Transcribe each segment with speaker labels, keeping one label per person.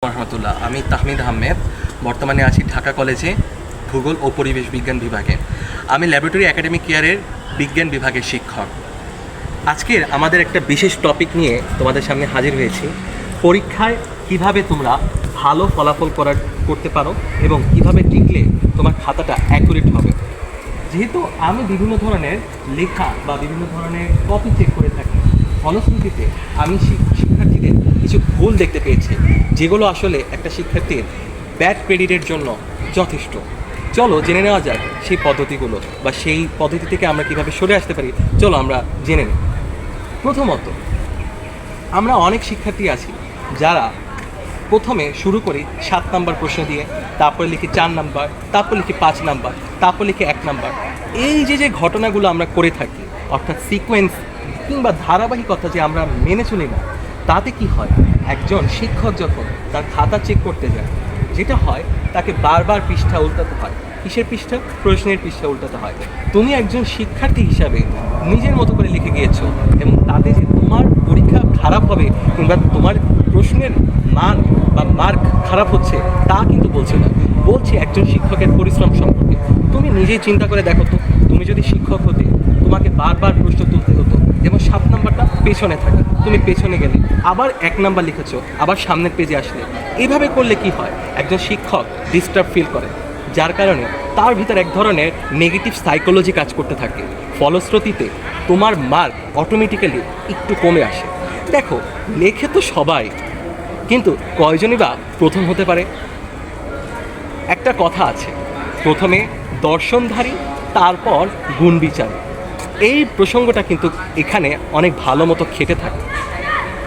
Speaker 1: রহমতুল্লাহ। আমি তাহমিদ আহমেদ, বর্তমানে আছি ঢাকা কলেজে ভূগোল ও পরিবেশ বিজ্ঞান বিভাগে। আমি ল্যাবরেটরি একাডেমিক কেয়ারের বিজ্ঞান বিভাগের শিক্ষক। আজকের আমাদের একটা বিশেষ টপিক নিয়ে তোমাদের সামনে হাজির হয়েছি। পরীক্ষায় কিভাবে তোমরা ভালো ফলাফল করতে পারো এবং কিভাবে টিকলে তোমার খাতাটা অ্যাকুরেট হবে। যেহেতু আমি বিভিন্ন ধরনের লেখা বা বিভিন্ন ধরনের কপি চেক করে থাকি, ফলশ্রুতিতে আমি শিক্ষার্থীদের কিছু ভুল দেখতে পেয়েছি, যেগুলো আসলে একটা শিক্ষার্থীর ব্যাড ক্রেডিটের জন্য যথেষ্ট। চলো জেনে নেওয়া যাক সেই পদ্ধতিগুলো বা সেই পদ্ধতি থেকে আমরা কীভাবে সরে আসতে পারি। চলো আমরা জেনে নিই। প্রথমত, আমরা অনেক শিক্ষার্থী আছি যারা প্রথমে শুরু করি 7 নাম্বার প্রশ্ন দিয়ে, তারপরে লিখি 4 নাম্বার, তারপর লিখি 5 নাম্বার, তারপর লিখি 1 নাম্বার। এই যে ঘটনাগুলো আমরা করে থাকি, অর্থাৎ সিকোয়েন্স কিংবা ধারাবাহিকতা যে আমরা মেনে চলি না, তাতে কি হয়, একজন শিক্ষক যখন তার খাতা চেক করতে যায়, যেটা হয় তাকে বারবার পৃষ্ঠা উল্টাতে হয়। কিসের পৃষ্ঠা? প্রশ্নের পৃষ্ঠা উল্টাতে হয়। তুমি একজন শিক্ষার্থী হিসাবে নিজের মতো করে লিখে গিয়েছো এবং তাতে যে তোমার পরীক্ষা খারাপ হবে কিংবা তোমার প্রশ্নের মান বা মার্ক খারাপ হচ্ছে তা কিন্তু বলছে না, বলছি একজন শিক্ষকের পরিশ্রম সম্পর্কে। তুমি নিজেই চিন্তা করে দেখো তো, তুমি যদি শিক্ষক হতে, তোমাকে বারবার প্রশ্ন তুলতে হতো এবং 7 নাম্বারটা পেছনে থাকে, তুমি পেছনে গেলে আবার 1 নাম্বার লিখেছো, আবার সামনের পেজে আসলে, এইভাবে করলে কি হয়, একজন শিক্ষক ডিস্টার্ব ফিল করে, যার কারণে তার ভিতর এক ধরনের নেগেটিভ সাইকোলজি কাজ করতে থাকে। ফলশ্রুতিতে তোমার মার্ক অটোমেটিক্যালি একটু কমে আসে। দেখো, লেখে তো সবাই, কিন্তু কয়জনই বা প্রথম হতে পারে? একটা কথা আছে, প্রথমে দর্শনধারী, তারপর গুণ বিচার। এই প্রসঙ্গটা কিন্তু এখানে অনেক ভালো মতো খেটে থাকে।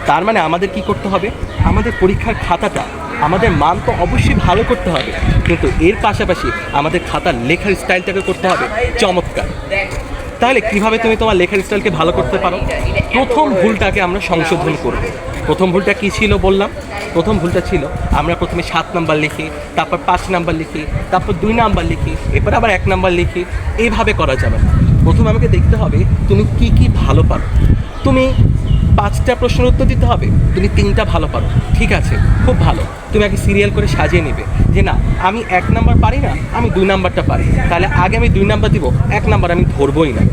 Speaker 1: তার মানে আমাদের কি করতে হবে, আমাদের পরীক্ষার খাতাটা, আমাদের মান তো অবশ্যই ভালো করতে হবে, কিন্তু এর পাশাপাশি আমাদের খাতার লেখার স্টাইলটাকে করতে হবে চমৎকার। তাহলে কিভাবে তুমি তোমার লেখার স্টাইলকে ভালো করতে পারো? প্রথম ভুলটাকে আমরা সংশোধন করব। প্রথম ভুলটা কী ছিল বললাম? প্রথম ভুলটা ছিল আমরা প্রথমে 7 নাম্বার লিখি, তারপর 5 নাম্বার লিখি, তারপর 2 নাম্বার লিখি, এরপর আবার 1 নাম্বার লিখি। এইভাবে করা যাবে না। প্রথমে আমাকে দেখতে হবে তুমি কি ভালো পারো। তুমি 5টা প্রশ্নের উত্তর দিতে হবে, তুমি 3টা ভালো পারো, ঠিক আছে, খুব ভালো। তুমি আগে সিরিয়াল করে সাজিয়ে নেবে যে না, আমি 1 নাম্বার পারি না, আমি 2 নাম্বারটা পারি, তাহলে আগে আমি 2 নাম্বার দিব, 1 নাম্বার আমি ধরবই না,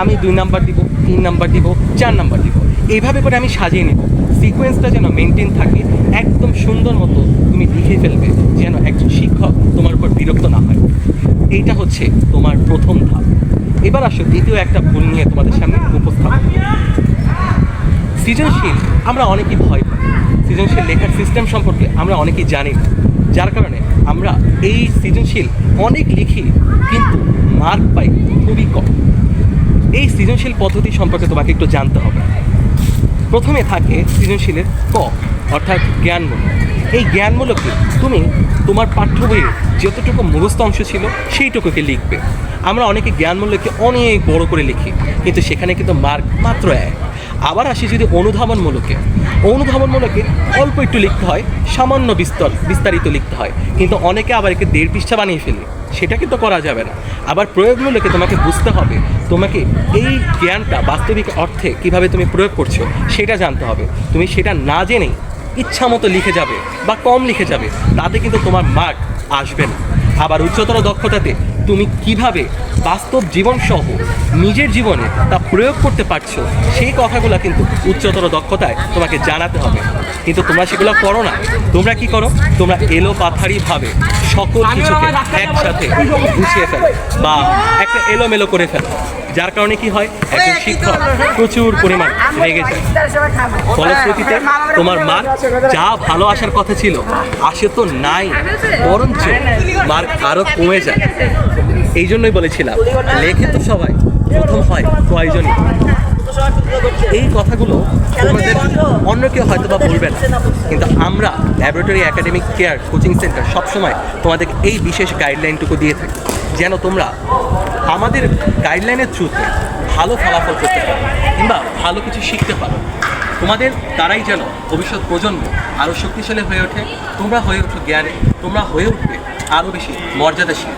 Speaker 1: আমি 2 নাম্বার দিব, 3 নাম্বার দিব, 4 নাম্বার দিব। এইভাবে করে আমি সাজিয়ে নেব, সিকোয়েন্সটা যেন মেনটেন থাকে, একদম সুন্দর মতো তুমি লিখে ফেলবে, যেন একজন শিক্ষক তোমার উপর বিরক্ত না হয়। এইটা হচ্ছে তোমার প্রথম ধাপ। এবার আসো দ্বিতীয় একটা ভুল নিয়ে তোমাদের সামনে উপস্থাপন। সৃজনশীল আমরা অনেকেই ভয় পাই, সৃজনশীল লেখার সিস্টেম সম্পর্কে আমরা অনেকেই জানি না, যার কারণে আমরা এই সৃজনশীল অনেক লিখি কিন্তু মার্ক পাই খুবই কম। এই সৃজনশীল পদ্ধতি সম্পর্কে তোমাকে একটু জানতে হবে। প্রথমে থাকে সৃজনশীলের ক, অর্থাৎ জ্ঞানমূলক। এই জ্ঞানমূলকে তুমি তোমার পাঠ্য বইয়ে যতটুকু মুখস্থ অংশ ছিল সেইটুকুকে লিখবে। আমরা অনেকে জ্ঞানমূলককে অনেক বড় করে লিখি, কিন্তু সেখানে কিন্তু মার্ক মাত্র 1। আবার আসি যদি অনুধাবনমূলকে, অনুধাবনমূলকে অল্প একটু লিখতে হয়, সামান্য বিস্তারিত লিখতে হয়, কিন্তু অনেকে আবার একে 1.5 পৃষ্ঠা বানিয়ে ফেলে, সেটা কিন্তু করা যাবে না। আবার প্রয়োগমূলকে তোমাকে বুঝতে হবে, তোমাকে এই জ্ঞানটা বাস্তবিক অর্থে কিভাবে তুমি প্রয়োগ করছো সেটা জানতে হবে। তুমি সেটা না জেনেই ইচ্ছা মতো লিখে যাবে বা কম লিখে যাবে, তাতে কিন্তু তোমার মার্ক আসবে না। আবার উচ্চতর দক্ষতাতে তুমি কিভাবে বাস্তব জীবনসহ নিজের জীবনে তা প্রয়োগ করতে পারছো, সেই কথাগুলো কিন্তু উচ্চতর দক্ষতায় তোমাকে জানাতে হবে। কিন্তু তোমরা সেগুলো করো না। তোমরা কি করো? তোমরা এলোপাথারিভাবে সকল কিছুকে একসাথে গুছিয়ে ফেলো বা একটা এলোমেলো করে ফেলো, যার কারণে কি হয়, একজন শিক্ষক প্রচুর পরিমাণ রেগে যায়। ফলশ্রুতিতে তোমার মার্ক যা ভালো আসার কথা ছিল আসে তো নাই, বরঞ্চ মার্ক আরও কমে যায়। এই জন্যই বলেছিলাম, লেখে তো সবাই, প্রথম হয় কয়জনই। এই কথাগুলো তোমাদের অন্য কেউ হয়তো বা বলবে না, কিন্তু আমরা laboratory academic care coaching centre সবসময় তোমাদের এই বিশেষ গাইডলাইনটুকু দিয়ে থাকি, যেন তোমরা আমাদের গাইডলাইনের থ্রুতে ভালো ফলাফল করতে পারো কিংবা ভালো কিছু শিখতে পারো। তোমাদের দ্বারাই যেন ভবিষ্যৎ প্রজন্ম আরও শক্তিশালী হয়ে ওঠে, তোমরা হয়ে ওঠো জ্ঞানে, তোমরা হয়ে উঠবে আরও বেশি মর্যাদাশীল।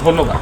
Speaker 1: ধন্যবাদ।